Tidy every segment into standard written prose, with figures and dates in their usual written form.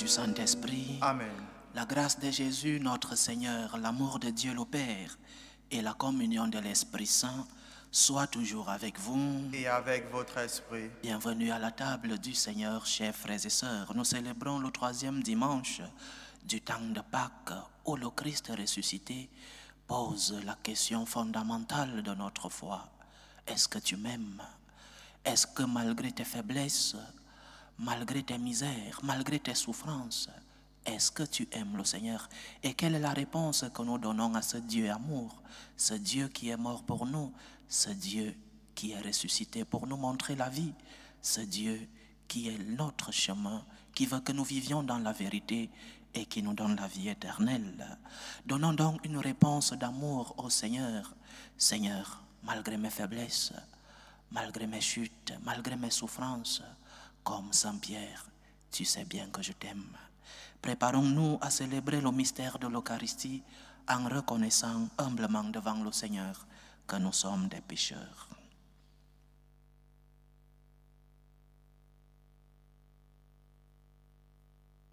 du Saint-Esprit, Amen. la grâce de Jésus notre Seigneur, l'amour de Dieu le Père et la communion de l'Esprit Saint soient toujours avec vous. Et avec votre esprit. Bienvenue à la table du Seigneur, chers frères et sœurs. Nous célébrons le 3e dimanche du temps de Pâques où le Christ ressuscité pose la question fondamentale de notre foi. Est-ce que tu m'aimes? Est-ce que malgré tes faiblesses, malgré tes misères, malgré tes souffrances, est-ce que tu aimes le Seigneur? Et quelle est la réponse que nous donnons à ce Dieu amour, ce Dieu qui est mort pour nous, ce Dieu qui est ressuscité pour nous montrer la vie, ce Dieu qui est notre chemin, qui veut que nous vivions dans la vérité et qui nous donne la vie éternelle. Donnons donc une réponse d'amour au Seigneur. Seigneur, malgré mes faiblesses, malgré mes chutes, malgré mes souffrances, comme Saint Pierre, tu sais bien que je t'aime. Préparons-nous à célébrer le mystère de l'Eucharistie en reconnaissant humblement devant le Seigneur que nous sommes des pécheurs.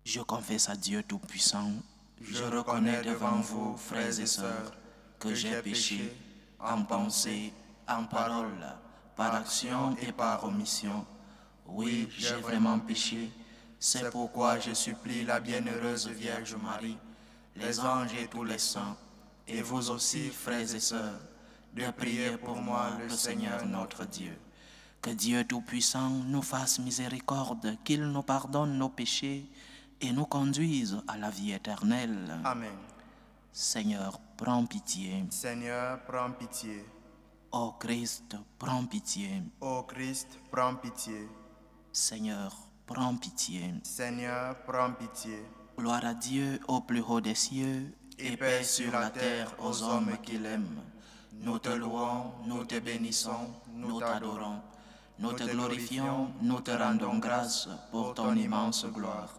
Je confesse à Dieu Tout-Puissant, je reconnais devant vous, frères et sœurs, que j'ai péché en pensée, en parole, par action et par omission. Oui, j'ai vraiment péché. C'est pourquoi je supplie la bienheureuse Vierge Marie, les anges et tous les saints, et vous aussi, frères et sœurs, de prier pour moi le Seigneur notre Dieu. Que Dieu Tout-Puissant nous fasse miséricorde, qu'il nous pardonne nos péchés et nous conduise à la vie éternelle. Amen. Seigneur, prends pitié. Seigneur, prends pitié. Ô Christ, prends pitié. Ô Christ, prends pitié. Seigneur, prends pitié. Seigneur, prends pitié. Gloire à Dieu au plus haut des cieux et paix sur la terre aux hommes qu'il aime. Nous te louons, nous te bénissons, nous t'adorons. Nous te glorifions, nous te rendons grâce pour ton immense gloire.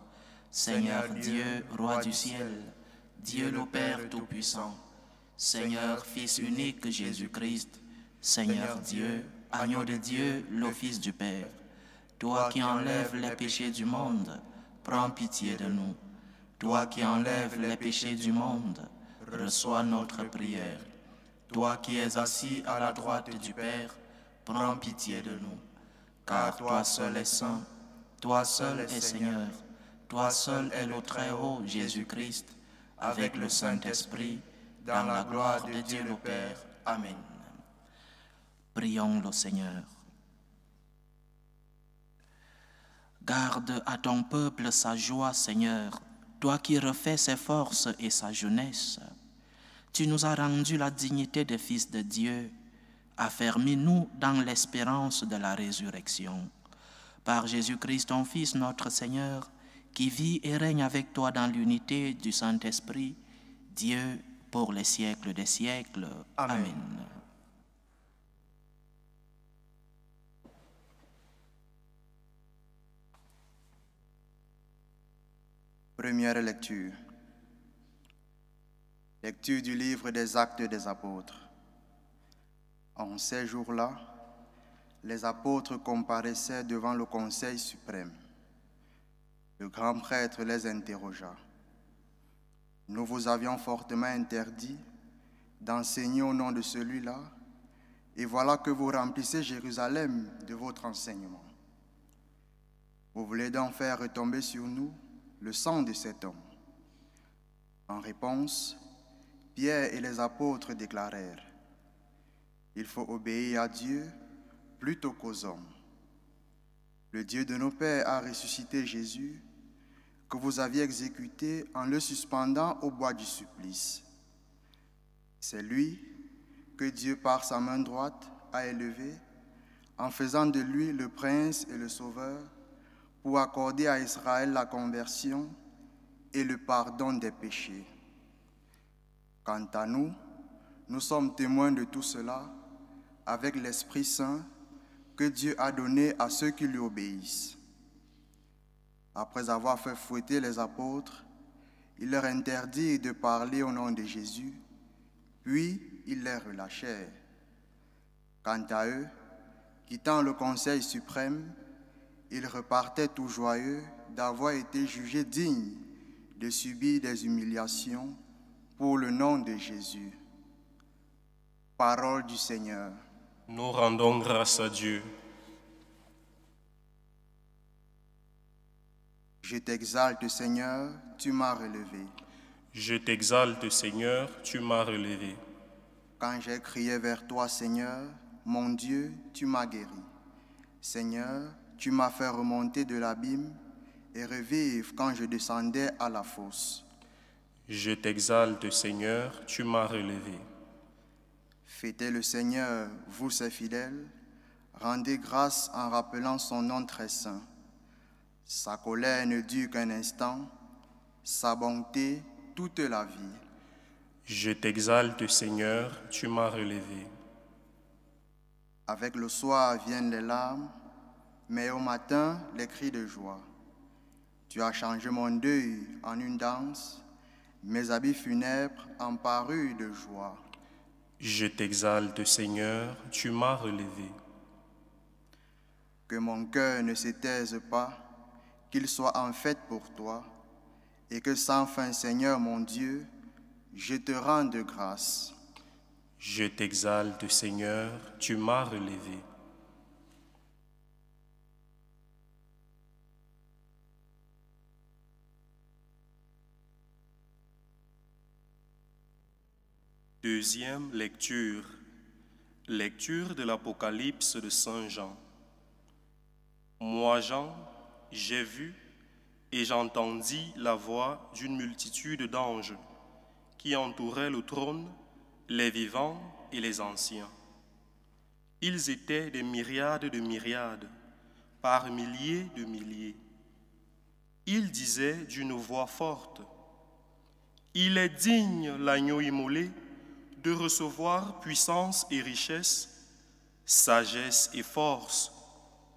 Seigneur Dieu, roi du ciel, Dieu le Père Tout-Puissant, Seigneur Fils unique Jésus-Christ, Seigneur Dieu, agneau de Dieu, le Fils du Père, toi qui enlèves les péchés du monde, prends pitié de nous. Toi qui enlèves les péchés du monde, reçois notre prière. Toi qui es assis à la droite du Père, prends pitié de nous. Car toi seul es saint, toi seul es Seigneur, toi seul es le Très-Haut Jésus-Christ, avec le Saint-Esprit, dans la gloire de Dieu le Père. Amen. Prions le Seigneur. Garde à ton peuple sa joie, Seigneur, toi qui refais ses forces et sa jeunesse. Tu nous as rendu la dignité de fils de Dieu. Affermis-nous dans l'espérance de la résurrection. Par Jésus-Christ, ton Fils, notre Seigneur, qui vit et règne avec toi dans l'unité du Saint-Esprit, Dieu pour les siècles des siècles. Amen. Amen. Première lecture. Lecture du livre des Actes des Apôtres. En ces jours-là, les apôtres comparaissaient devant le Conseil suprême. Le grand prêtre les interrogea. Nous vous avions fortement interdit d'enseigner au nom de celui-là, et voilà que vous remplissez Jérusalem de votre enseignement. Vous voulez donc faire retomber sur nous le sang de cet homme. En réponse, Pierre et les apôtres déclarèrent: il faut obéir à Dieu plutôt qu'aux hommes. Le Dieu de nos pères a ressuscité Jésus, que vous aviez exécuté en le suspendant au bois du supplice. C'est lui que Dieu, par sa main droite, a élevé, en faisant de lui le prince et le sauveur, pour accorder à Israël la conversion et le pardon des péchés. Quant à nous, nous sommes témoins de tout cela avec l'Esprit Saint que Dieu a donné à ceux qui lui obéissent. Après avoir fait fouetter les apôtres, il leur interdit de parler au nom de Jésus, puis ils les relâchèrent. Quant à eux, quittant le Conseil suprême, ils repartaient tout joyeux d'avoir été jugé digne de subir des humiliations pour le nom de Jésus. Parole du Seigneur. Nous rendons grâce à Dieu. Je t'exalte, Seigneur, tu m'as relevé. Je t'exalte, Seigneur, tu m'as relevé. Quand j'ai crié vers toi, Seigneur, mon Dieu, tu m'as guéri. Seigneur, tu m'as fait remonter de l'abîme et revivre quand je descendais à la fosse. Je t'exalte, Seigneur, tu m'as relevé. Fêtez le Seigneur, vous ses fidèles, rendez grâce en rappelant son nom très saint. Sa colère ne dure qu'un instant, sa bonté toute la vie. Je t'exalte, Seigneur, tu m'as relevé. Avec le soir viennent les larmes, mais au matin, les cris de joie. Tu as changé mon deuil en une danse, mes habits funèbres en parure de joie. Je t'exalte, Seigneur, tu m'as relevé. Que mon cœur ne se taise pas, qu'il soit en fête pour toi, et que sans fin, Seigneur mon Dieu, je te rende grâce. Je t'exalte, Seigneur, tu m'as relevé. Deuxième lecture. Lecture de l'Apocalypse de Saint Jean. Moi, Jean, j'ai vu et j'entendis la voix d'une multitude d'anges qui entouraient le trône, les vivants et les anciens. Ils étaient des myriades de myriades, par milliers de milliers. Ils disaient d'une voix forte, « Il est digne, l'agneau immolé, de recevoir puissance et richesse, sagesse et force,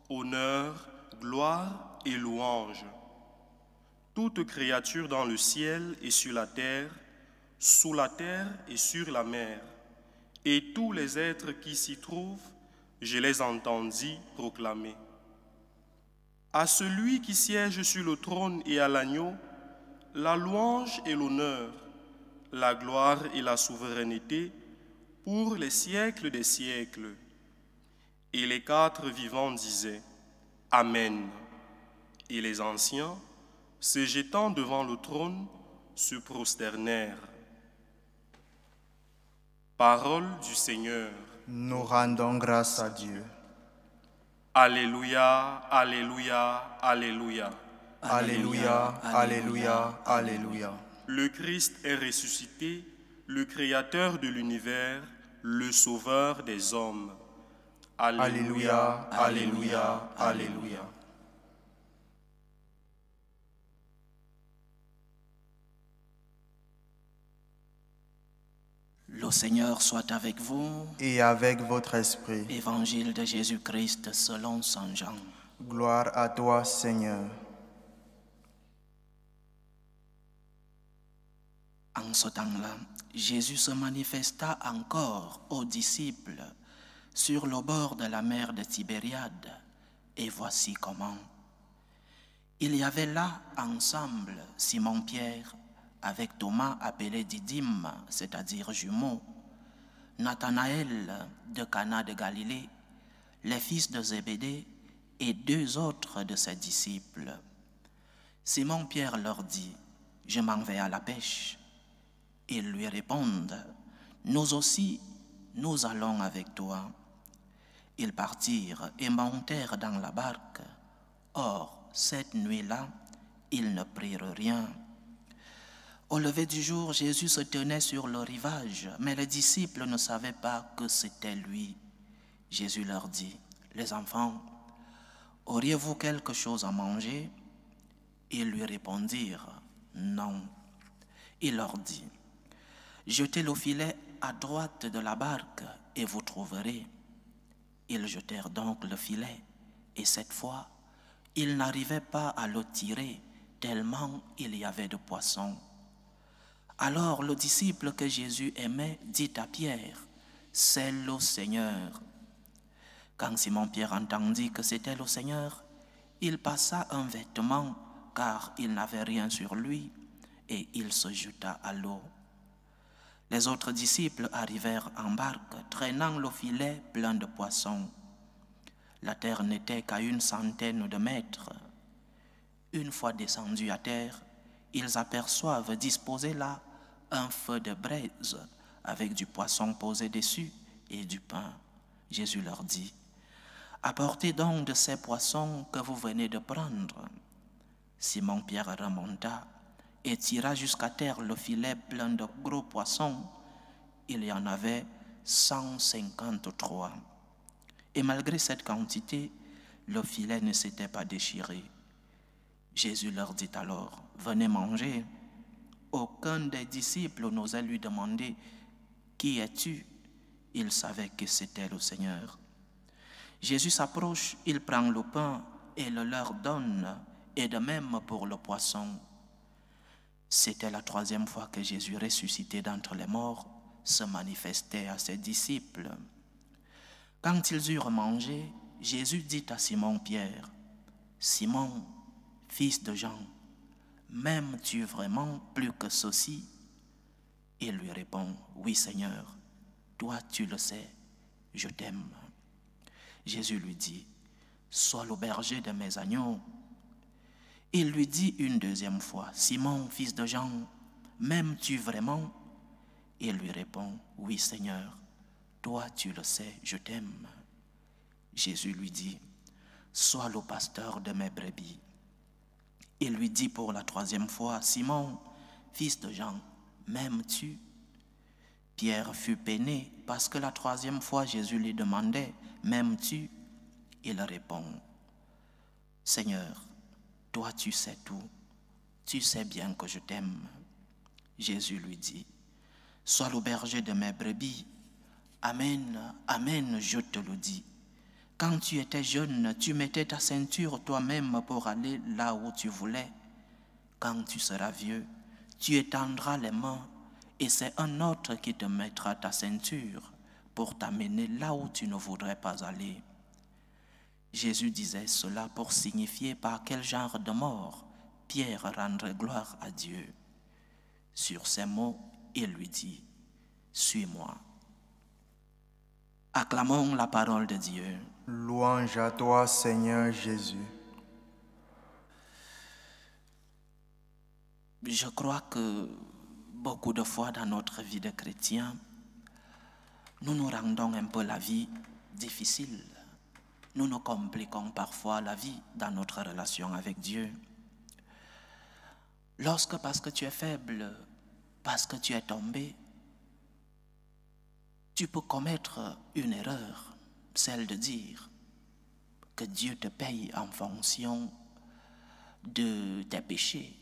honneur, gloire et louange. Toute créature dans le ciel et sur la terre, sous la terre et sur la mer, et tous les êtres qui s'y trouvent, je les entendis proclamer. À celui qui siège sur le trône et à l'agneau, la louange et l'honneur, la gloire et la souveraineté pour les siècles des siècles. Et les quatre vivants disaient, Amen. Et les anciens, se jetant devant le trône, se prosternèrent. Parole du Seigneur. Nous rendons grâce à Dieu. Alléluia, Alléluia, Alléluia. Alléluia, Alléluia, Alléluia. Le Christ est ressuscité, le Créateur de l'univers, le Sauveur des hommes. Alléluia, Alléluia, Alléluia. Le Seigneur soit avec vous. Et avec votre esprit. Évangile de Jésus-Christ selon Saint Jean. Gloire à toi, Seigneur. En ce temps-là, Jésus se manifesta encore aux disciples sur le bord de la mer de Tibériade. Et voici comment. Il y avait là ensemble Simon-Pierre avec Thomas appelé Didyme, c'est-à-dire jumeau, Nathanaël de Cana de Galilée, les fils de Zébédée et deux autres de ses disciples. Simon-Pierre leur dit, « Je m'en vais à la pêche. » Ils lui répondent, « Nous aussi, nous allons avec toi. » Ils partirent et montèrent dans la barque. Or, cette nuit-là, ils ne prirent rien. Au lever du jour, Jésus se tenait sur le rivage, mais les disciples ne savaient pas que c'était lui. Jésus leur dit, « Les enfants, auriez-vous quelque chose à manger ?» Ils lui répondirent, « Non. » Il leur dit, « Jetez le filet à droite de la barque et vous trouverez. » Ils jetèrent donc le filet, et cette fois, ils n'arrivaient pas à le tirer, tellement il y avait de poissons. Alors le disciple que Jésus aimait dit à Pierre, « C'est le Seigneur. » Quand Simon-Pierre entendit que c'était le Seigneur, il passa un vêtement car il n'avait rien sur lui, et il se jeta à l'eau. Les autres disciples arrivèrent en barque, traînant le filet plein de poissons. La terre n'était qu'à 100 de mètres. Une fois descendus à terre, ils aperçoivent disposé là un feu de braise avec du poisson posé dessus et du pain. Jésus leur dit, « Apportez donc de ces poissons que vous venez de prendre. » Simon-Pierre remonta et tira jusqu'à terre le filet plein de gros poissons. Il y en avait 153. Et malgré cette quantité, le filet ne s'était pas déchiré. Jésus leur dit alors, « Venez manger. » Aucun des disciples n'osait lui demander, « Qui es-tu » Il savait que c'était le Seigneur. Jésus s'approche, il prend le pain et le leur donne, et de même pour le poisson. C'était la 3e fois que Jésus, ressuscité d'entre les morts, se manifestait à ses disciples. Quand ils eurent mangé, Jésus dit à Simon-Pierre, « Simon, fils de Jean, m'aimes-tu vraiment plus que ceci ?» Il lui répond, « Oui, Seigneur, toi tu le sais, je t'aime. » Jésus lui dit, « Sois le berger de mes agneaux. » Il lui dit une 2e fois, « Simon, fils de Jean, m'aimes-tu vraiment ?» Il lui répond, « Oui, Seigneur, toi tu le sais, je t'aime. » Jésus lui dit, « Sois le pasteur de mes brebis. » Il lui dit pour la 3e fois, « Simon, fils de Jean, m'aimes-tu » Pierre fut peiné parce que la 3e fois Jésus lui demandait, « M'aimes-tu » Il répond, « Seigneur, toi tu sais tout, tu sais bien que je t'aime. » Jésus lui dit, « Sois le berger de mes brebis. Amen, amen, je te le dis. Quand tu étais jeune, tu mettais ta ceinture toi-même pour aller là où tu voulais. Quand tu seras vieux, tu étendras les mains et c'est un autre qui te mettra ta ceinture pour t'amener là où tu ne voudrais pas aller. » Jésus disait cela pour signifier par quel genre de mort Pierre rendrait gloire à Dieu. Sur ces mots, il lui dit, « Suis-moi. » Acclamons la parole de Dieu. Louange à toi, Seigneur Jésus. Je crois que beaucoup de fois dans notre vie de chrétien, nous nous rendons un peu la vie difficile. Nous nous compliquons parfois la vie dans notre relation avec Dieu. Lorsque, parce que tu es faible, parce que tu es tombé, tu peux commettre une erreur, celle de dire que Dieu te paye en fonction de tes péchés,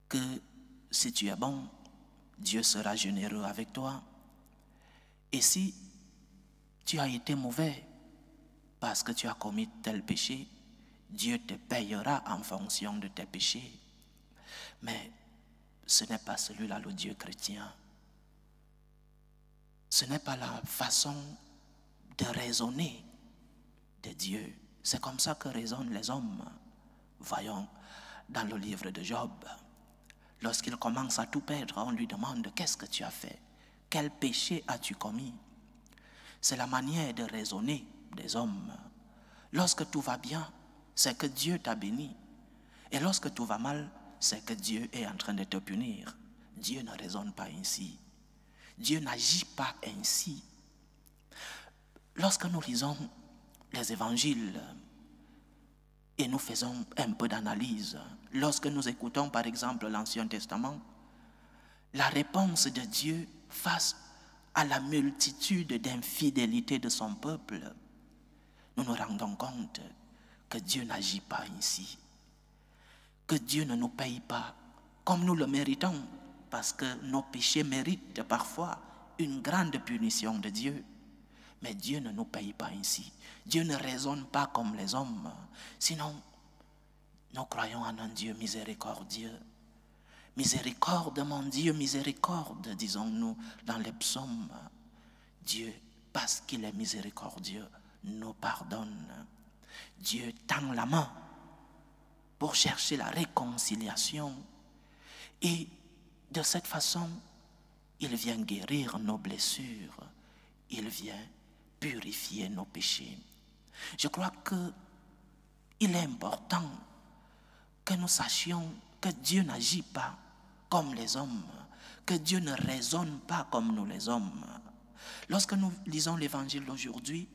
que si tu es bon, Dieu sera généreux avec toi. Et si tu as été mauvais parce que tu as commis tel péché, Dieu te payera en fonction de tes péchés. Mais ce n'est pas celui-là le Dieu chrétien. Ce n'est pas la façon de raisonner de Dieu. C'est comme ça que raisonnent les hommes. Voyons dans le livre de Job. Lorsqu'il commence à tout perdre, on lui demande « Qu'est-ce que tu as fait? Quel péché as-tu commis ?» C'est la manière de raisonner des hommes. Lorsque tout va bien, c'est que Dieu t'a béni. Et lorsque tout va mal, c'est que Dieu est en train de te punir. Dieu ne raisonne pas ainsi. Dieu n'agit pas ainsi. Lorsque nous lisons les évangiles et nous faisons un peu d'analyse, lorsque nous écoutons par exemple l'Ancien Testament, la réponse de Dieu face à la multitude d'infidélités de son peuple, nous nous rendons compte que Dieu n'agit pas ainsi, que Dieu ne nous paye pas comme nous le méritons, parce que nos péchés méritent parfois une grande punition de Dieu. Mais Dieu ne nous paye pas ainsi. Dieu ne raisonne pas comme les hommes. Sinon, nous croyons en un Dieu miséricordieux. Miséricorde, mon Dieu, miséricorde, disons-nous dans les psaumes. Dieu, parce qu'il est miséricordieux, nous pardonne. Dieu tend la main pour chercher la réconciliation. Et de cette façon, il vient guérir nos blessures, il vient purifier nos péchés. Je crois qu'il est important que nous sachions que Dieu n'agit pas comme les hommes, que Dieu ne raisonne pas comme nous les hommes. Lorsque nous lisons l'évangile d'aujourd'hui,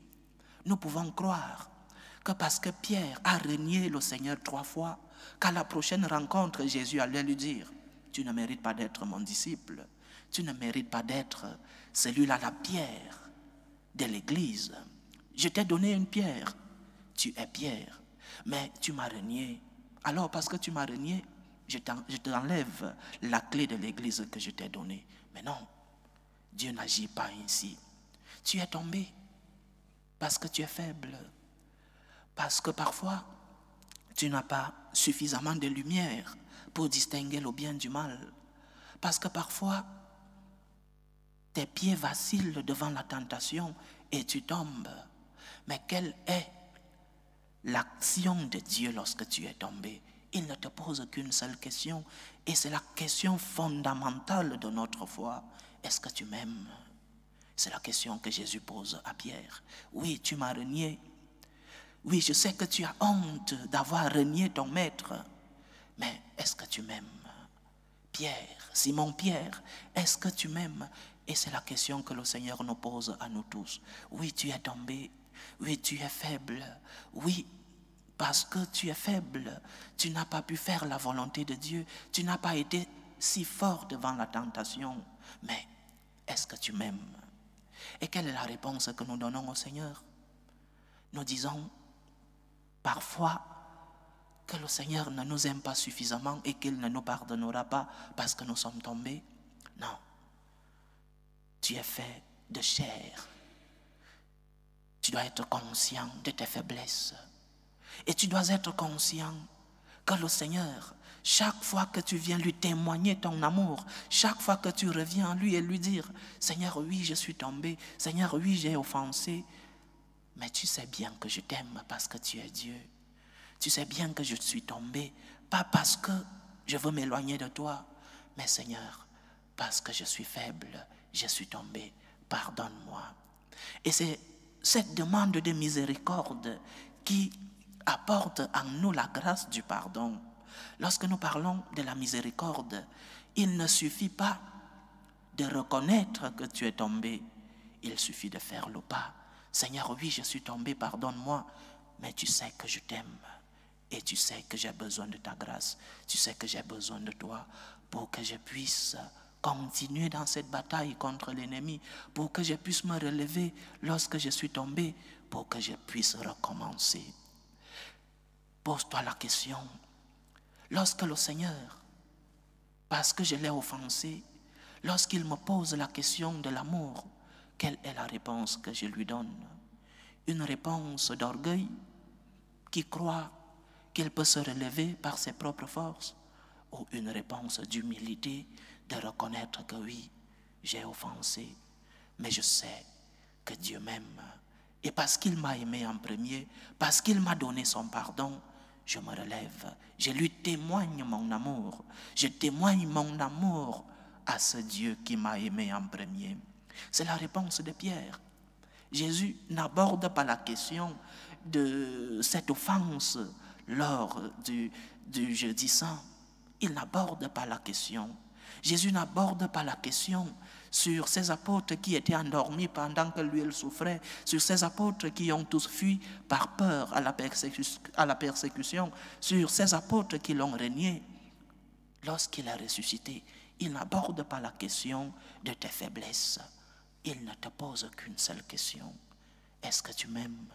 nous pouvons croire que parce que Pierre a renié le Seigneur 3 fois, qu'à la prochaine rencontre, Jésus allait lui dire, « Tu ne mérites pas d'être mon disciple, tu ne mérites pas d'être celui-là, la pierre de l'Église. Je t'ai donné une pierre, tu es Pierre, mais tu m'as renié. Alors parce que tu m'as renié, je t'enlève la clé de l'Église que je t'ai donnée. » Mais non, Dieu n'agit pas ainsi. Tu es tombé parce que tu es faible, parce que parfois tu n'as pas suffisamment de lumière pour distinguer le bien du mal, parce que parfois tes pieds vacillent devant la tentation et tu tombes. Mais quelle est l'action de Dieu lorsque tu es tombé? Il ne te pose qu'une seule question, et c'est la question fondamentale de notre foi. Est-ce que tu m'aimes? C'est la question que Jésus pose à Pierre. Oui, tu m'as renié. Oui, je sais que tu as honte d'avoir renié ton maître, mais est-ce que tu m'aimes? Pierre, Simon Pierre, est-ce que tu m'aimes? Et c'est la question que le Seigneur nous pose à nous tous. Oui, tu es tombé. Oui, tu es faible. Oui, parce que tu es faible, tu n'as pas pu faire la volonté de Dieu. Tu n'as pas été si fort devant la tentation. Mais est-ce que tu m'aimes? Et quelle est la réponse que nous donnons au Seigneur? Nous disons parfois que le Seigneur ne nous aime pas suffisamment et qu'il ne nous pardonnera pas parce que nous sommes tombés. Non. Tu es fait de chair. Tu dois être conscient de tes faiblesses. Et tu dois être conscient que le Seigneur, chaque fois que tu viens lui témoigner ton amour, chaque fois que tu reviens à lui et lui dire, Seigneur, oui, je suis tombé, Seigneur, oui, j'ai offensé, mais tu sais bien que je t'aime parce que tu es Dieu. Tu sais bien que je suis tombé, pas parce que je veux m'éloigner de toi, mais Seigneur, parce que je suis faible, je suis tombé, pardonne-moi. Et c'est cette demande de miséricorde qui apporte en nous la grâce du pardon. Lorsque nous parlons de la miséricorde, il ne suffit pas de reconnaître que tu es tombé, il suffit de faire le pas. Seigneur, oui, je suis tombé, pardonne-moi, mais tu sais que je t'aime et tu sais que j'ai besoin de ta grâce, tu sais que j'ai besoin de toi pour que je puisse continuer dans cette bataille contre l'ennemi, pour que je puisse me relever lorsque je suis tombé, pour que je puisse recommencer. Pose-toi la question, lorsque le Seigneur, parce que je l'ai offensé, lorsqu'il me pose la question de l'amour, quelle est la réponse que je lui donne? Une réponse d'orgueil qui croit qu'il peut se relever par ses propres forces, ou une réponse d'humilité de reconnaître que oui, j'ai offensé, mais je sais que Dieu m'aime. Et parce qu'il m'a aimé en premier, parce qu'il m'a donné son pardon, je me relève. Je lui témoigne mon amour. Je témoigne mon amour à ce Dieu qui m'a aimé en premier. C'est la réponse de Pierre. Jésus n'aborde pas la question de cette offense lors du jeudi saint. Il n'aborde pas la question. Jésus n'aborde pas la question sur ces apôtres qui étaient endormis pendant que lui il souffrait, sur ces apôtres qui ont tous fui par peur à la persécution, sur ces apôtres qui l'ont renié. Lorsqu'il a ressuscité, il n'aborde pas la question de tes faiblesses. Il ne te pose qu'une seule question. Est-ce que tu m'aimes?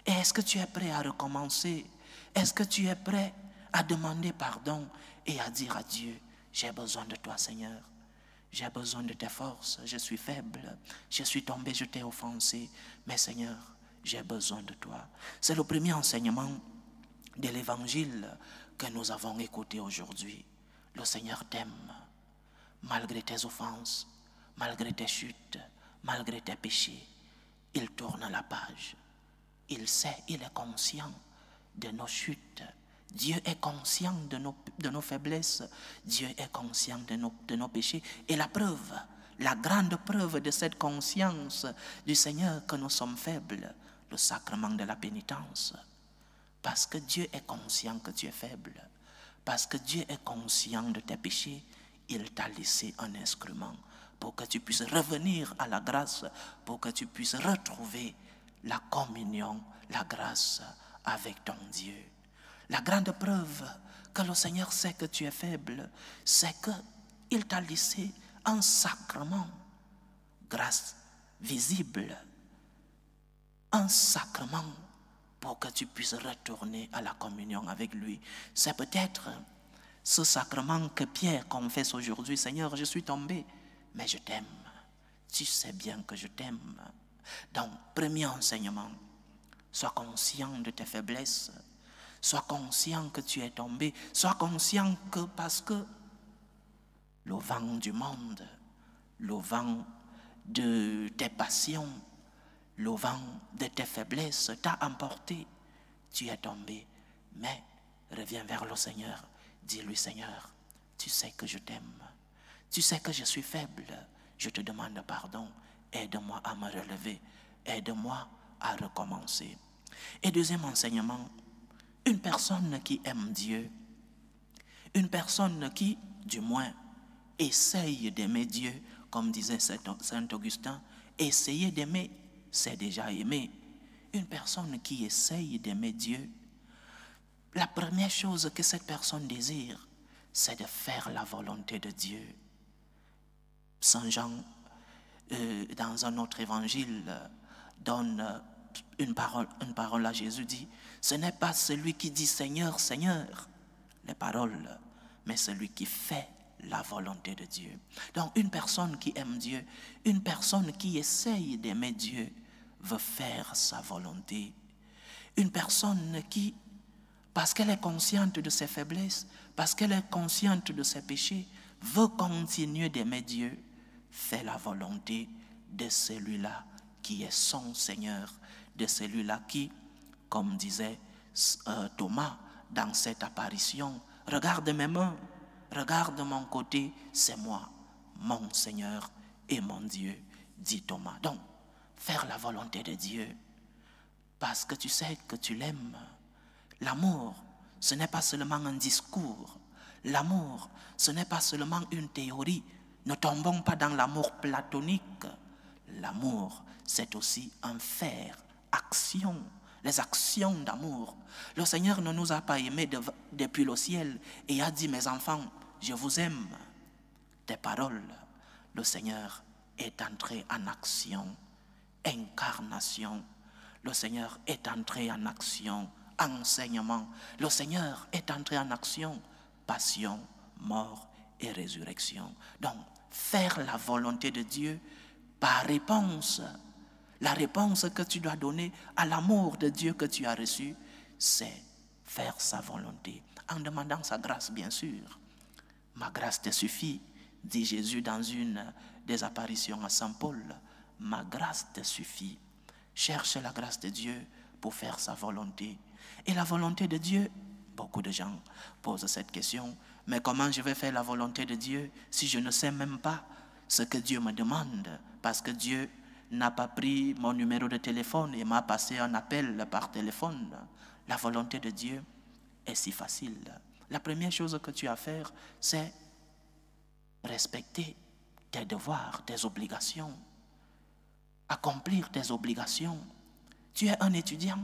Et est-ce que tu es prêt à recommencer? Est-ce que tu es prêt à demander pardon et à dire à Dieu, j'ai besoin de toi, Seigneur. J'ai besoin de tes forces. Je suis faible. Je suis tombé, je t'ai offensé. Mais Seigneur, j'ai besoin de toi. C'est le premier enseignement de l'évangile que nous avons écouté aujourd'hui. Le Seigneur t'aime. Malgré tes offenses, malgré tes chutes, malgré tes péchés, il tourne la page. Il sait, il est conscient de nos chutes, Dieu est conscient de nos faiblesses. Dieu est conscient de nos péchés. Et la preuve, la grande preuve de cette conscience du Seigneur que nous sommes faibles, le sacrement de la pénitence. Parce que Dieu est conscient que tu es faible. Parce que Dieu est conscient de tes péchés, il t'a laissé un instrument pour que tu puisses revenir à la grâce, pour que tu puisses retrouver la communion, la grâce avec ton Dieu. La grande preuve que le Seigneur sait que tu es faible, c'est qu'il t'a laissé un sacrement, grâce visible, un sacrement pour que tu puisses retourner à la communion avec lui. C'est peut-être ce sacrement que Pierre confesse aujourd'hui. Seigneur, je suis tombé, mais je t'aime. Tu sais bien que je t'aime. Donc, premier enseignement, sois conscient de tes faiblesses. Sois conscient que tu es tombé. Sois conscient que parce que le vent du monde, le vent de tes passions, le vent de tes faiblesses t'a emporté. Tu es tombé. Mais reviens vers le Seigneur. Dis-lui, Seigneur, tu sais que je t'aime. Tu sais que je suis faible. Je te demande pardon. Aide-moi à me relever. Aide-moi à recommencer. Et deuxième enseignement, une personne qui aime Dieu, une personne qui, du moins, essaye d'aimer Dieu, comme disait Saint Augustin, essayer d'aimer, c'est déjà aimer. Une personne qui essaye d'aimer Dieu, la première chose que cette personne désire, c'est de faire la volonté de Dieu. Saint Jean, dans un autre évangile, donne une parole à Jésus, dit, ce n'est pas celui qui dit Seigneur, Seigneur, les paroles, mais celui qui fait la volonté de Dieu. Donc une personne qui aime Dieu, une personne qui essaye d'aimer Dieu, veut faire sa volonté. Une personne qui, parce qu'elle est consciente de ses faiblesses, parce qu'elle est consciente de ses péchés, veut continuer d'aimer Dieu, fait la volonté de celui-là qui est son Seigneur, de celui-là qui, comme disait Thomas dans cette apparition, regarde mes mains, regarde mon côté, c'est moi, mon Seigneur et mon Dieu, dit Thomas. Donc, faire la volonté de Dieu, parce que tu sais que tu l'aimes. L'amour, ce n'est pas seulement un discours. L'amour, ce n'est pas seulement une théorie. Ne tombons pas dans l'amour platonique. L'amour, c'est aussi un faire, action, les actions d'amour. Le Seigneur ne nous a pas aimés depuis le ciel et a dit, mes enfants, je vous aime. Des paroles, le Seigneur est entré en action, incarnation. Le Seigneur est entré en action, enseignement. Le Seigneur est entré en action, passion, mort et résurrection. Donc, faire la volonté de Dieu par réponse. La réponse que tu dois donner à l'amour de Dieu que tu as reçu, c'est faire sa volonté, en demandant sa grâce, bien sûr. Ma grâce te suffit, dit Jésus dans une des apparitions à Saint Paul. Ma grâce te suffit. Cherche la grâce de Dieu pour faire sa volonté. Et la volonté de Dieu, beaucoup de gens posent cette question, mais comment je vais faire la volonté de Dieu si je ne sais même pas ce que Dieu me demande? Parce que Dieu n'a pas pris mon numéro de téléphone et m'a passé un appel par téléphone. La volonté de Dieu est si facile. La première chose que tu as à faire, c'est respecter tes devoirs, tes obligations. Accomplir tes obligations. Tu es un étudiant.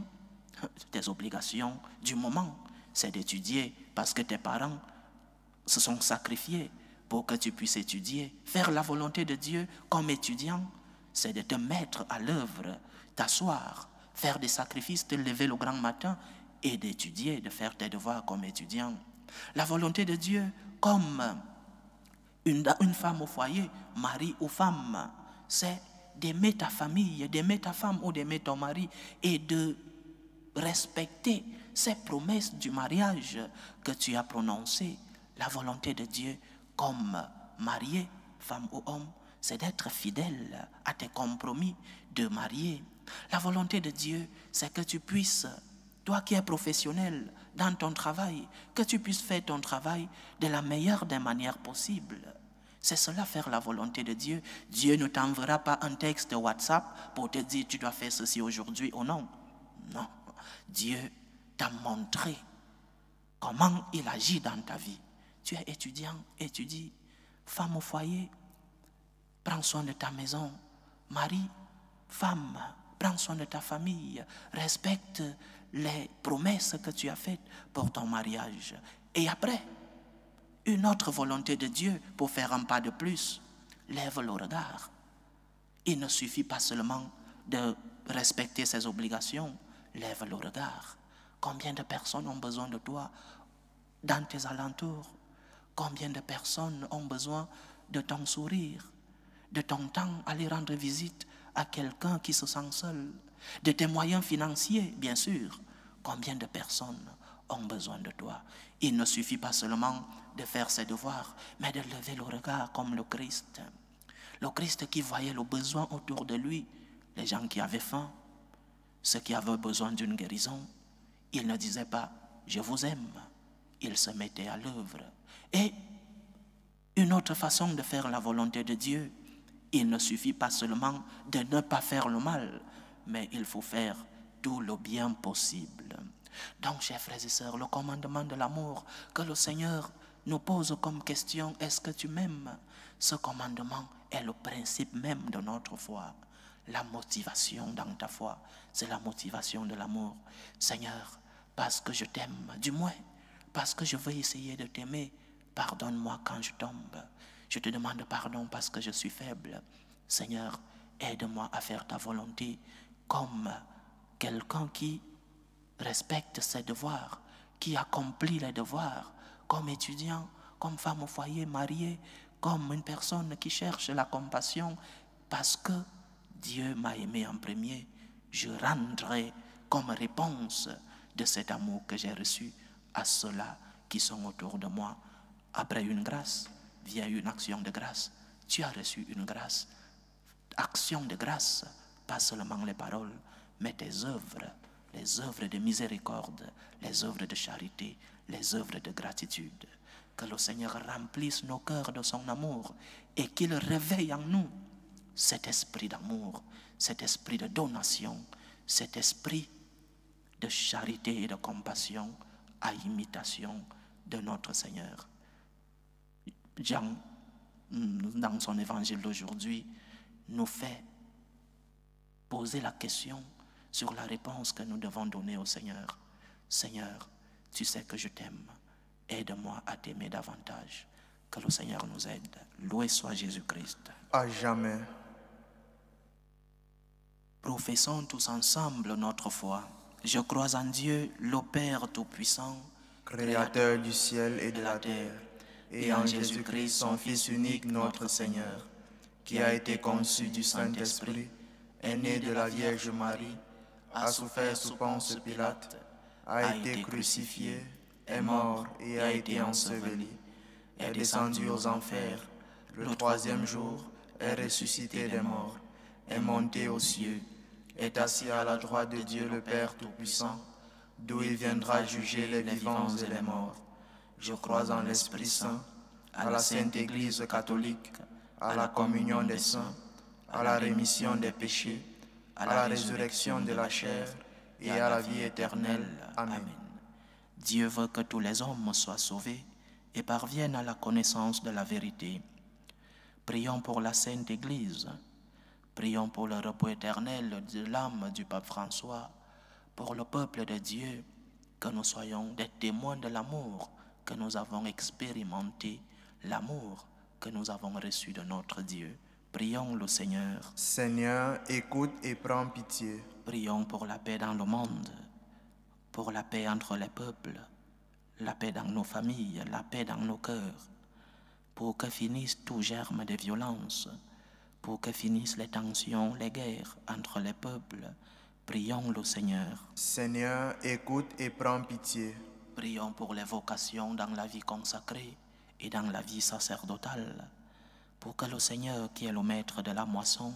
Tes obligations du moment, c'est d'étudier parce que tes parents se sont sacrifiés pour que tu puisses étudier. Faire la volonté de Dieu comme étudiant, c'est de te mettre à l'œuvre, t'asseoir, faire des sacrifices, te lever le grand matin et d'étudier, de faire tes devoirs comme étudiant. La volonté de Dieu comme une femme au foyer, mari ou femme, c'est d'aimer ta famille, d'aimer ta femme ou d'aimer ton mari et de respecter ces promesses du mariage que tu as prononcées. La volonté de Dieu comme marié, femme ou homme, c'est d'être fidèle à tes compromis de marier. La volonté de Dieu, c'est que tu puisses Toi qui es professionnel dans ton travail, que tu puisses faire ton travail de la meilleure des manières possibles. C'est cela, faire la volonté de Dieu. Dieu ne t'enverra pas un texte WhatsApp pour te dire tu dois faire ceci aujourd'hui ou non. Non. Dieu t'a montré comment il agit dans ta vie. Tu es étudiant, étudie. Femme au foyer, prends soin de ta maison. Mari, femme, prends soin de ta famille. Respecte les promesses que tu as faites pour ton mariage. Et après, une autre volonté de Dieu pour faire un pas de plus, lève le regard. Il ne suffit pas seulement de respecter ses obligations, lève le regard. Combien de personnes ont besoin de toi dans tes alentours? Combien de personnes ont besoin de ton sourire, de ton temps, aller rendre visite à quelqu'un qui se sent seul, de tes moyens financiers, bien sûr. Combien de personnes ont besoin de toi? Il ne suffit pas seulement de faire ses devoirs, mais de lever le regard comme le Christ. Le Christ qui voyait le besoin autour de lui, les gens qui avaient faim, ceux qui avaient besoin d'une guérison. Il ne disait pas « je vous aime ». Il se mettait à l'œuvre. Et une autre façon de faire la volonté de Dieu, il ne suffit pas seulement de ne pas faire le mal, mais il faut faire tout le bien possible. Donc, chers frères et sœurs, le commandement de l'amour que le Seigneur nous pose comme question, est-ce que tu m'aimes? Ce commandement est le principe même de notre foi. La motivation dans ta foi, c'est la motivation de l'amour. Seigneur, parce que je t'aime, du moins, parce que je veux essayer de t'aimer, pardonne-moi quand je tombe. Je te demande pardon parce que je suis faible. Seigneur, aide-moi à faire ta volonté comme quelqu'un qui respecte ses devoirs, qui accomplit les devoirs, comme étudiant, comme femme au foyer, mariée, comme une personne qui cherche la compassion, parce que Dieu m'a aimé en premier. Je rendrai comme réponse de cet amour que j'ai reçu à ceux-là qui sont autour de moi. Après une grâce, vient une action de grâce. Tu as reçu une grâce. Action de grâce, pas seulement les paroles, mais tes œuvres, les œuvres de miséricorde, les œuvres de charité, les œuvres de gratitude. Que le Seigneur remplisse nos cœurs de son amour et qu'il réveille en nous cet esprit d'amour, cet esprit de donation, cet esprit de charité et de compassion à imitation de notre Seigneur. Jean, dans son évangile d'aujourd'hui, nous fait poser la question sur la réponse que nous devons donner au Seigneur. Seigneur, tu sais que je t'aime. Aide-moi à t'aimer davantage. Que le Seigneur nous aide. Loué soit Jésus-Christ. À jamais. Professons tous ensemble notre foi. Je crois en Dieu, le Père Tout-Puissant, Créateur du ciel et de la terre, et en Jésus-Christ, son Fils unique, notre Seigneur, qui a été conçu du Saint-Esprit, est né de la Vierge Marie, a souffert sous Ponce Pilate, a été crucifié, est mort et a été enseveli, est descendu aux enfers, le troisième jour est ressuscité des morts, est monté aux cieux, est assis à la droite de Dieu le Père Tout-Puissant, d'où il viendra juger les vivants et les morts. Je crois en l'Esprit Saint, à la Sainte Église catholique, à la communion des saints, à la rémission des péchés, à la résurrection de la chair et à la vie éternelle. Amen. Dieu veut que tous les hommes soient sauvés et parviennent à la connaissance de la vérité. Prions pour la Sainte Église. Prions pour le repos éternel de l'âme du pape François, pour le peuple de Dieu, que nous soyons des témoins de l'amour que nous avons expérimenté, l'amour que nous avons reçu de notre Dieu. Prions le Seigneur. Seigneur, écoute et prends pitié. Prions pour la paix dans le monde, pour la paix entre les peuples, la paix dans nos familles, la paix dans nos cœurs, pour que finisse tout germe de violence, pour que finissent les tensions, les guerres entre les peuples. Prions le Seigneur. Seigneur, écoute et prends pitié. Prions pour les vocations dans la vie consacrée et dans la vie sacerdotale, pour que le Seigneur, qui est le maître de la moisson,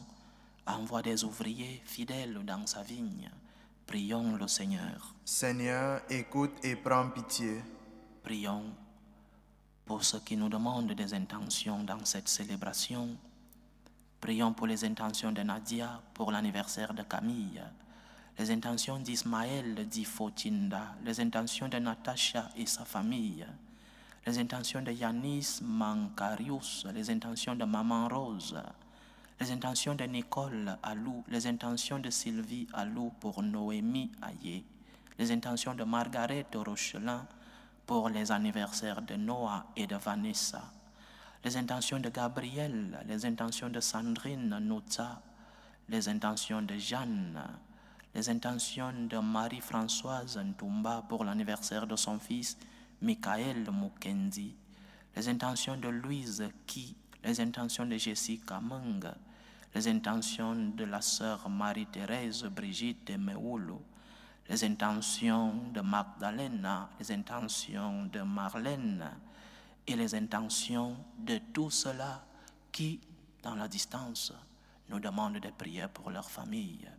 envoie des ouvriers fidèles dans sa vigne. Prions le Seigneur. Seigneur, écoute et prends pitié. Prions pour ceux qui nous demandent des intentions dans cette célébration. Prions pour les intentions de Nadia, pour l'anniversaire de Camille, les intentions d'Ismaël, d'Ifotinda, les intentions de Natacha et sa famille, les intentions de Yanis Mancarius, les intentions de Maman Rose, les intentions de Nicole Alou, les intentions de Sylvie Alou pour Noémie Ayé, les intentions de Margaret Rochelin pour les anniversaires de Noah et de Vanessa, les intentions de Gabriel, les intentions de Sandrine Notza, les intentions de Jeanne, les intentions de Marie-Françoise Ntumba pour l'anniversaire de son fils Michael Mukendi, les intentions de Louise Ki, les intentions de Jessica Meng, les intentions de la sœur Marie-Thérèse Brigitte Meoulou, les intentions de Magdalena, les intentions de Marlène et les intentions de tous ceux-là qui, dans la distance, nous demandent de prier pour leur famille.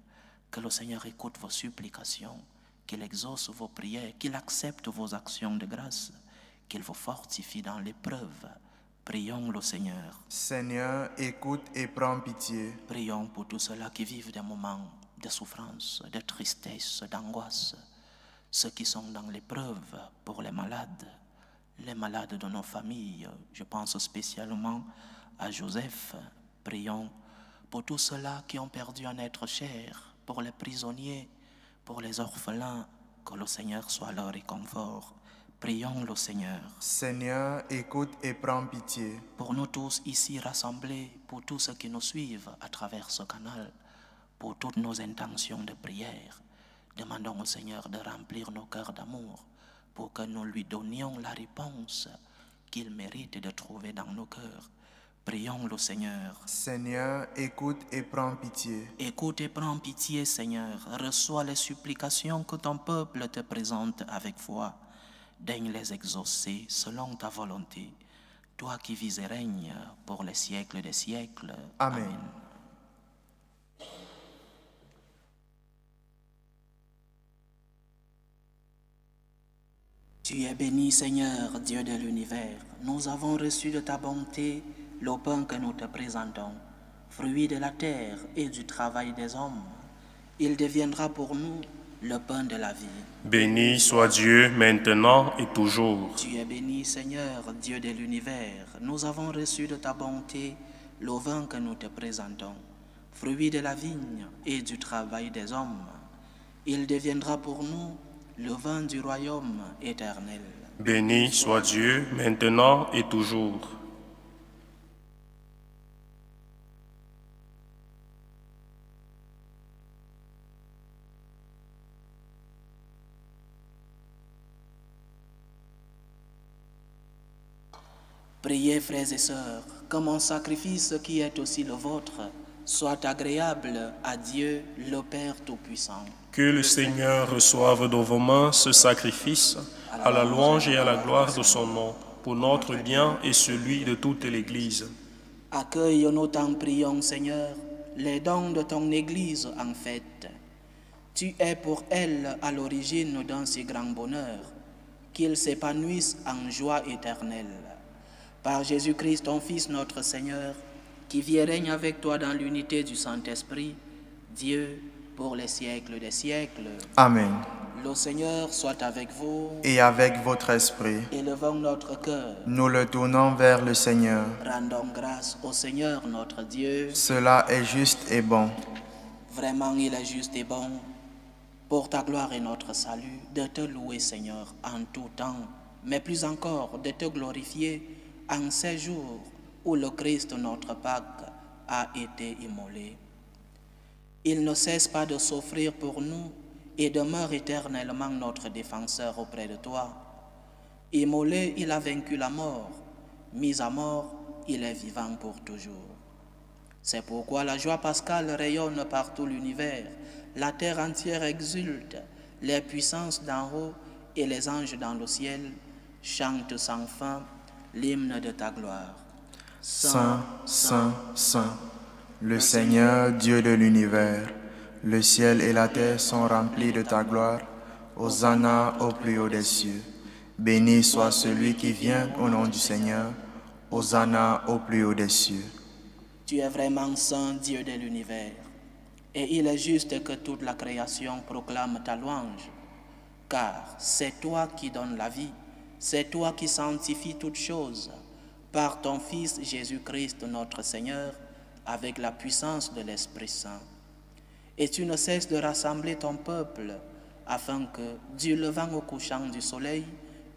Que le Seigneur écoute vos supplications, qu'il exauce vos prières, qu'il accepte vos actions de grâce, qu'il vous fortifie dans l'épreuve. Prions le Seigneur. Seigneur, écoute et prends pitié. Prions pour tous ceux-là qui vivent des moments de souffrance, de tristesse, d'angoisse. Ceux qui sont dans l'épreuve, pour les malades de nos familles. Je pense spécialement à Joseph. Prions pour tous ceux-là qui ont perdu un être cher, pour les prisonniers, pour les orphelins, que le Seigneur soit leur réconfort. Prions le Seigneur. Seigneur, écoute et prends pitié. Pour nous tous ici rassemblés, pour tous ceux qui nous suivent à travers ce canal, pour toutes nos intentions de prière, demandons au Seigneur de remplir nos cœurs d'amour pour que nous lui donnions la réponse qu'il mérite de trouver dans nos cœurs. Prions le Seigneur. Seigneur, écoute et prends pitié. Écoute et prends pitié, Seigneur. Reçois les supplications que ton peuple te présente avec foi. Daigne les exaucer selon ta volonté. Toi qui vis et règnes pour les siècles des siècles. Amen. Amen. Tu es béni, Seigneur, Dieu de l'univers. Nous avons reçu de ta bonté le pain que nous te présentons, fruit de la terre et du travail des hommes. Il deviendra pour nous le pain de la vie. Béni soit Dieu maintenant et toujours. Tu es béni, Seigneur, Dieu de l'univers. Nous avons reçu de ta bonté le vin que nous te présentons, fruit de la vigne et du travail des hommes. Il deviendra pour nous le vin du royaume éternel. Béni soit Dieu maintenant et toujours. Priez, frères et sœurs, que mon sacrifice qui est aussi le vôtre soit agréable à Dieu, le Père Tout-Puissant. Que le Seigneur reçoive de vos mains ce sacrifice à la louange et à la gloire de son nom, pour notre bien et celui de toute l'Église. Accueille, nous t'en prions, Seigneur, les dons de ton Église en fête. Tu es pour elle à l'origine d'un si grand bonheur, qu'ils s'épanouissent en joie éternelle. Par Jésus-Christ, ton Fils, notre Seigneur, qui vit et règne avec toi dans l'unité du Saint-Esprit, Dieu, pour les siècles des siècles. Amen. Le Seigneur soit avec vous. Et avec votre esprit, Élevons notre cœur. nous le tournons vers le Seigneur. Rendons grâce au Seigneur, notre Dieu. Cela est juste et bon. Vraiment, il est juste et bon, pour ta gloire et notre salut, de te louer, Seigneur, en tout temps, mais plus encore de te glorifier en ces jours où le Christ, notre Pâque, a été immolé. Il ne cesse pas de s'offrir pour nous et demeure éternellement notre défenseur auprès de toi. Immolé, il a vaincu la mort. Mis à mort, il est vivant pour toujours. C'est pourquoi la joie pascale rayonne par tout l'univers. La terre entière exulte. Les puissances d'en haut et les anges dans le ciel chantent sans fin l'hymne de ta gloire. Saint, Saint, Saint, le Seigneur Dieu de l'univers, Le ciel et la terre sont remplis de ta gloire. Hosanna au plus haut des cieux. Béni soit celui qui vient au nom du Seigneur. Hosanna au plus haut des cieux. Tu es vraiment saint, Dieu de l'univers, et il est juste que toute la création proclame ta louange, car c'est toi qui donnes la vie, c'est toi qui sanctifies toutes choses, par ton Fils Jésus-Christ notre Seigneur, avec la puissance de l'Esprit Saint. Et tu ne cesses de rassembler ton peuple, afin que, du levant au couchant du soleil,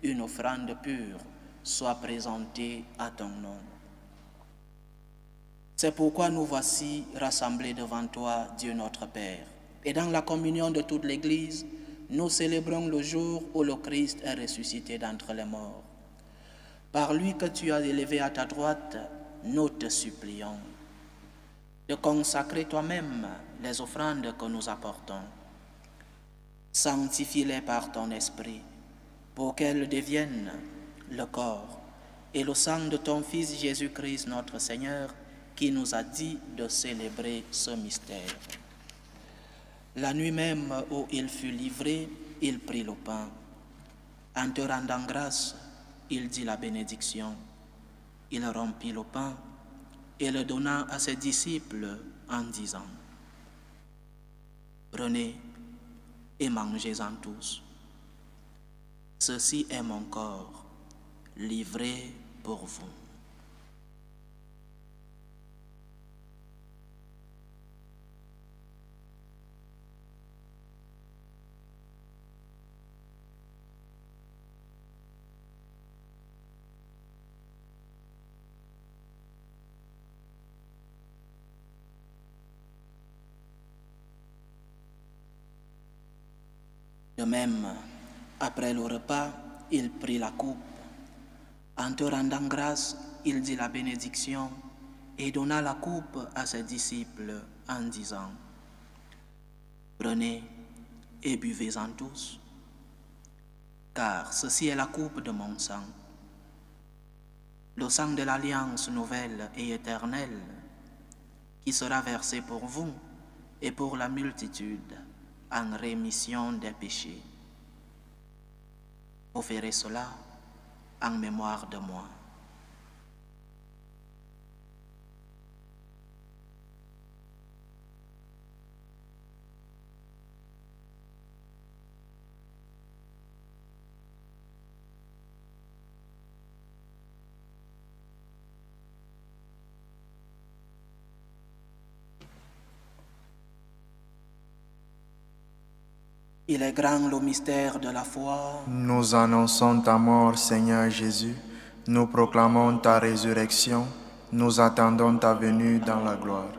une offrande pure soit présentée à ton nom. C'est pourquoi nous voici rassemblés devant toi, Dieu notre Père. Et dans la communion de toute l'Église, nous célébrons le jour où le Christ est ressuscité d'entre les morts. Par lui que tu as élevé à ta droite, nous te supplions de consacrer toi-même les offrandes que nous apportons. Sanctifie-les par ton esprit, pour qu'elles deviennent le corps et le sang de ton Fils Jésus-Christ notre Seigneur, qui nous a dit de célébrer ce mystère. La nuit même où il fut livré, il prit le pain. En te rendant grâce, il dit la bénédiction. Il rompit le pain et le donna à ses disciples en disant: Prenez et mangez-en tous. Ceci est mon corps, livré pour vous. De même, après le repas, il prit la coupe. En te rendant grâce, il dit la bénédiction et donna la coupe à ses disciples en disant: Prenez et buvez-en tous, car ceci est la coupe de mon sang, le sang de l'alliance nouvelle et éternelle, qui sera versé pour vous et pour la multitude en rémission des péchés. Vous ferez cela en mémoire de moi. Il est grand le mystère de la foi. Nous annonçons ta mort, Seigneur Jésus. Nous proclamons ta résurrection. Nous attendons ta venue dans la gloire.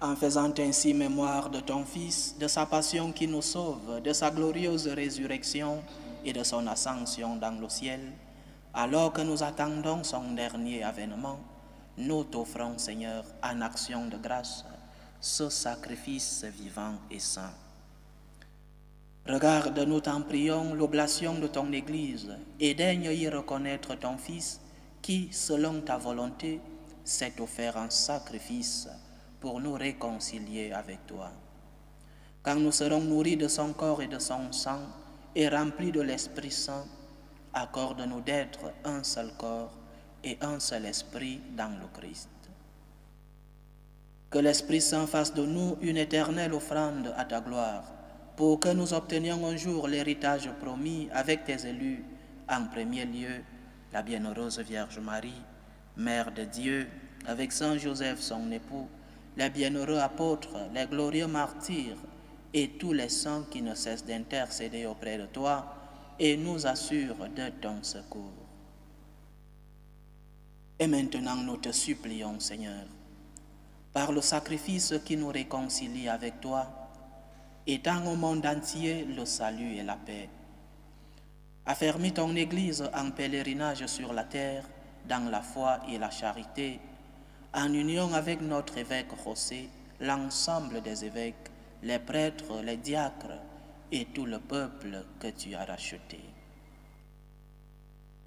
En faisant ainsi mémoire de ton Fils, de sa passion qui nous sauve, de sa glorieuse résurrection et de son ascension dans le ciel, alors que nous attendons son dernier avènement, nous t'offrons, Seigneur, en action de grâce, ce sacrifice vivant et saint. Regarde, nous t'en prions, l'oblation de ton Église et daigne y reconnaître ton Fils qui, selon ta volonté, s'est offert en sacrifice pour nous réconcilier avec toi. Quand nous serons nourris de son corps et de son sang et remplis de l'Esprit Saint, accorde-nous d'être un seul corps et un seul esprit dans le Christ. Que l'Esprit Saint fasse de nous une éternelle offrande à ta gloire, pour que nous obtenions un jour l'héritage promis avec tes élus, en premier lieu, la bienheureuse Vierge Marie, Mère de Dieu, avec Saint Joseph son époux, les bienheureux apôtres, les glorieux martyrs, et tous les saints qui ne cessent d'intercéder auprès de toi, et nous assurent de ton secours. Et maintenant nous te supplions, Seigneur, par le sacrifice qui nous réconcilie avec toi, étends au monde entier le salut et la paix. Affermis ton Église en pèlerinage sur la terre, dans la foi et la charité, en union avec notre évêque José, l'ensemble des évêques, les prêtres, les diacres et tout le peuple que tu as racheté.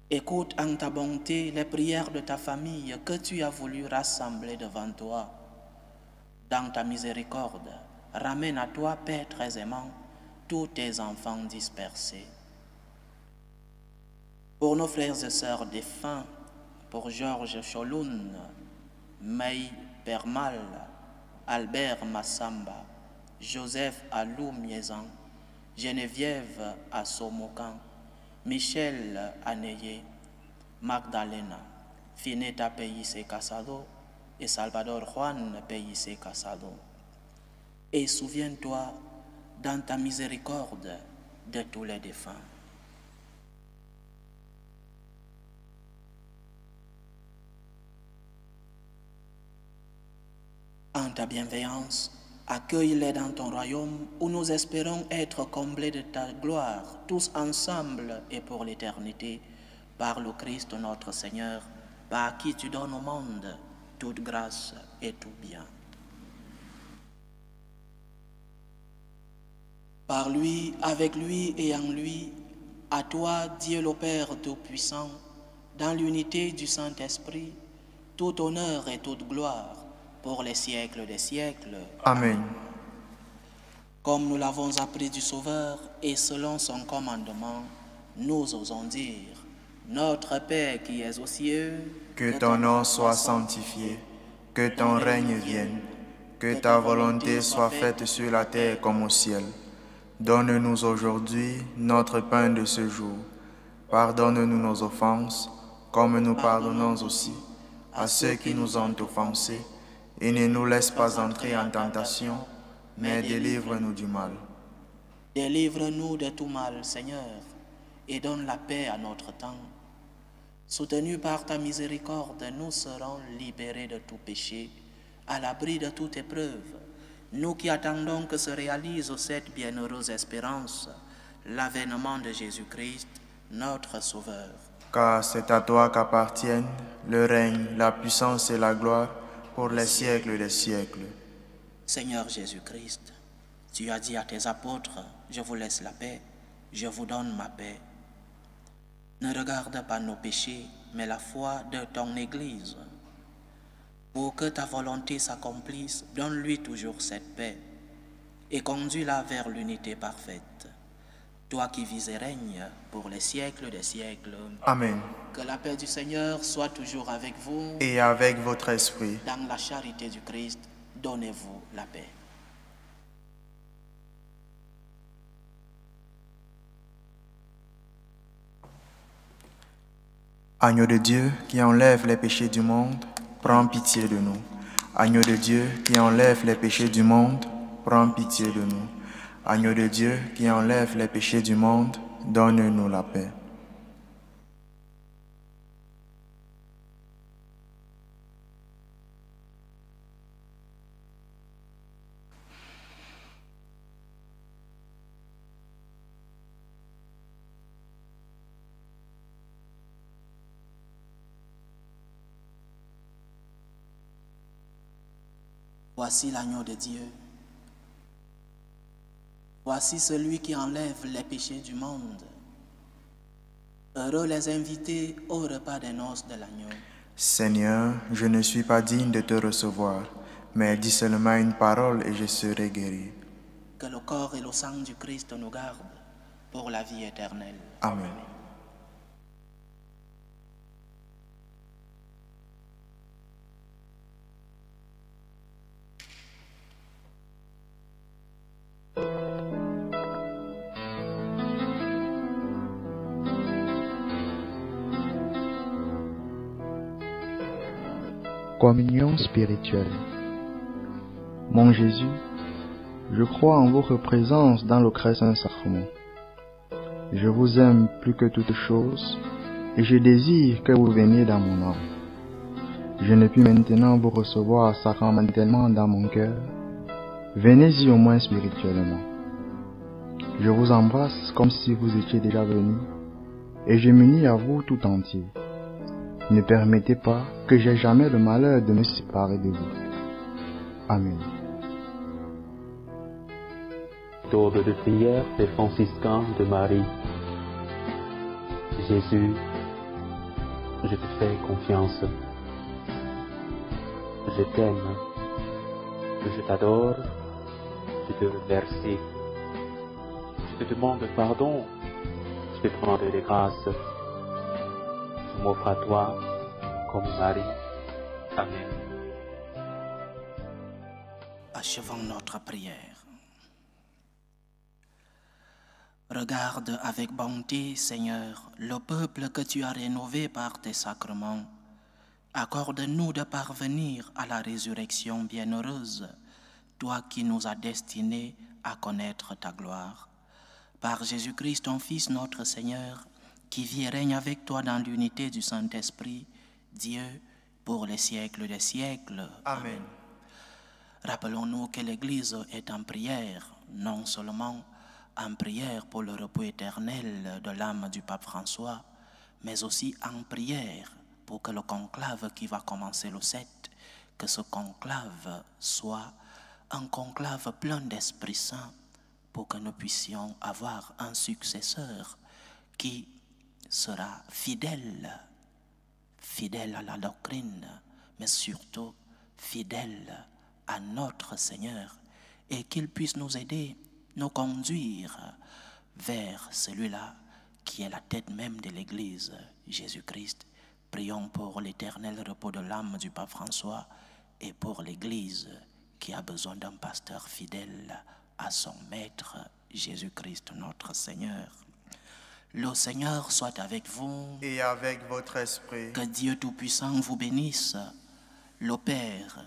Écoute en ta bonté les prières de ta famille que tu as voulu rassembler devant toi. Dans ta miséricorde, Ramène à toi, Père très aimant, tous tes enfants dispersés. Pour nos frères et sœurs défunts, pour Georges Choloun, May Permal, Albert Massamba, Joseph Alou Miezan, Geneviève Assomokan, Michel Aneye, Magdalena, Fineta Peyise Casado et Salvador Juan Peyise Casado. Et souviens-toi dans ta miséricorde de tous les défunts. En ta bienveillance, accueille-les dans ton royaume où nous espérons être comblés de ta gloire, tous ensemble et pour l'éternité, par le Christ notre Seigneur, par qui tu donnes au monde toute grâce et tout bien. Par lui, avec lui et en lui, à toi, Dieu le Père Tout-Puissant, dans l'unité du Saint-Esprit, tout honneur et toute gloire, pour les siècles des siècles. Amen. Comme nous l'avons appris du Sauveur et selon son commandement, nous osons dire, notre Père qui es aux cieux, Que ton nom soit sanctifié, que ton règne vienne, que ta volonté soit faite sur la terre comme au ciel. Donne-nous aujourd'hui notre pain de ce jour. Pardonne-nous nos offenses, comme nous pardonnons aussi à ceux qui nous ont offensés. Et ne nous laisse pas entrer en tentation, mais délivre-nous du mal. Délivre-nous de tout mal, Seigneur, et donne la paix à notre temps. Soutenus par ta miséricorde, nous serons libérés de tout péché, à l'abri de toute épreuve. Nous qui attendons que se réalise cette bienheureuse espérance, l'avènement de Jésus-Christ, notre Sauveur. Car c'est à toi qu'appartiennent le règne, la puissance et la gloire, pour les siècles des siècles. Seigneur Jésus-Christ, tu as dit à tes apôtres, je vous laisse la paix, je vous donne ma paix. Ne regarde pas nos péchés, mais la foi de ton Église. Pour que ta volonté s'accomplisse, donne-lui toujours cette paix et conduis-la vers l'unité parfaite. Toi qui vis et règnes pour les siècles des siècles. Amen. Que la paix du Seigneur soit toujours avec vous. Et avec votre esprit. Dans la charité du Christ, donnez-vous la paix. Agneau de Dieu qui enlève les péchés du monde, prends pitié de nous. Agneau de Dieu qui enlève les péchés du monde, prends pitié de nous. Agneau de Dieu qui enlève les péchés du monde, donne-nous la paix. Voici l'agneau de Dieu. Voici celui qui enlève les péchés du monde. Heureux les invités au repas des noces de l'agneau. Seigneur, je ne suis pas digne de te recevoir, mais dis seulement une parole et je serai guéri. Que le corps et le sang du Christ nous gardent pour la vie éternelle. Amen. Communion spirituelle. Mon Jésus, je crois en votre présence dans le très saint sacrement. Je vous aime plus que toute chose et je désire que vous veniez dans mon âme. Je ne puis maintenant vous recevoir sacramentellement dans mon cœur. Venez-y au moins spirituellement. Je vous embrasse comme si vous étiez déjà venu et je m'unis à vous tout entier. Ne permettez pas que j'aie jamais le malheur de me séparer de vous. Amen. Ordre de prière des franciscains de Marie. Jésus, je te fais confiance. Je t'aime. Je t'adore. Je te remercie. Je te demande pardon. Je te demande des grâces. Je m'offre à toi comme mari. Amen. Achevons notre prière. Regarde avec bonté, Seigneur, le peuple que tu as rénové par tes sacrements. Accorde-nous de parvenir à la résurrection bienheureuse, toi qui nous as destinés à connaître ta gloire. Par Jésus-Christ, ton Fils, notre Seigneur, qui vit et règne avec toi dans l'unité du Saint-Esprit, Dieu, pour les siècles des siècles. Amen. Rappelons-nous que l'Église est en prière, non seulement en prière pour le repos éternel de l'âme du pape François, mais aussi en prière pour que le conclave qui va commencer le 7, que ce conclave soit un conclave plein d'Esprit Saint, pour que nous puissions avoir un successeur qui sera fidèle à la doctrine, mais surtout fidèle à notre Seigneur, et qu'il puisse nous aider, nous conduire vers celui-là qui est la tête même de l'Église, Jésus-Christ. Prions pour l'éternel repos de l'âme du pape François et pour l'Église qui a besoin d'un pasteur fidèle à son Maître, Jésus-Christ notre Seigneur. Le Seigneur soit avec vous. Et avec votre esprit. Que Dieu Tout-Puissant vous bénisse, le Père,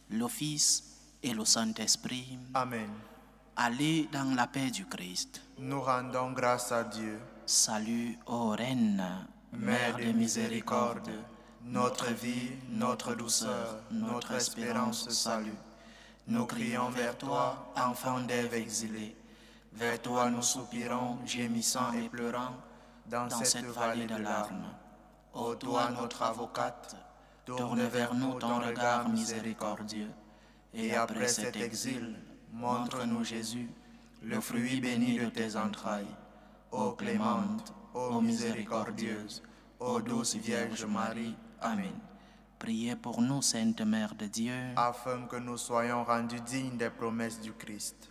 le Fils et le Saint-Esprit. Amen. Allez dans la paix du Christ. Nous rendons grâce à Dieu. Salut, ô Reine, Mère de miséricorde, notre vie, notre douceur, notre espérance, salut. Nous crions vers toi, enfant d'Ève exilée. Vers toi nous soupirons, gémissant et pleurant, dans cette vallée de larmes. Ô toi, notre avocate, tourne vers nous ton regard miséricordieux. Et après cet exil, montre-nous Jésus, le fruit béni de tes entrailles. Ô clémente, ô miséricordieuse, ô douce Vierge Marie. Amen. Priez pour nous, Sainte Mère de Dieu, Afin que nous soyons rendus dignes des promesses du Christ.